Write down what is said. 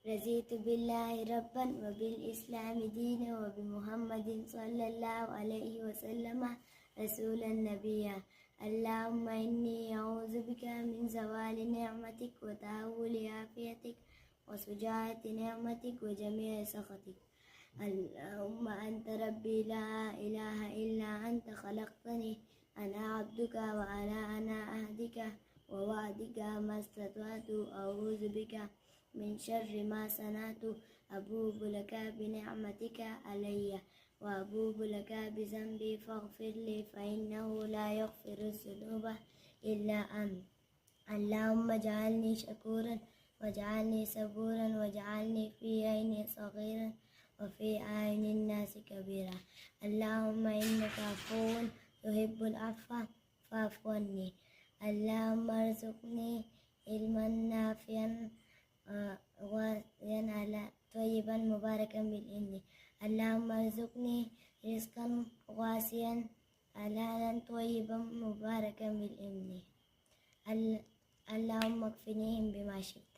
رضيت بالله ربا وبالإسلام دينا وبمحمد صلى الله عليه وسلم رسولا نبيا. اللهم إني أعوذ بك من زوال نعمتك وتحول عافيتك وسجاعة نعمتك وجميع سخطك. اللهم أنت ربي لا إله إلا أنت خلقتني أنا عبدك وأنا عهدك ووعدك ما استطعت أعوذ بك من شر ما صنعت. أبوء لك بنعمتك علي وأبوء لك بذنبي فاغفر لي فإنه لا يغفر الذنوب إلا أنت. اللهم اجعلني شكورا واجعلني صبورا واجعلني في عيني صغيرا وفي أعين الناس كبيرا. اللهم إنك عفو تحب العفو فاعف عني. اللهم ارزقني علما نافعا وينال طيبا مباركا بالعلم. اللهم ارزقني رزقا واسعا حلالا طيبا مباركا بالعلم. اللهم اكفنيهم بما شئت.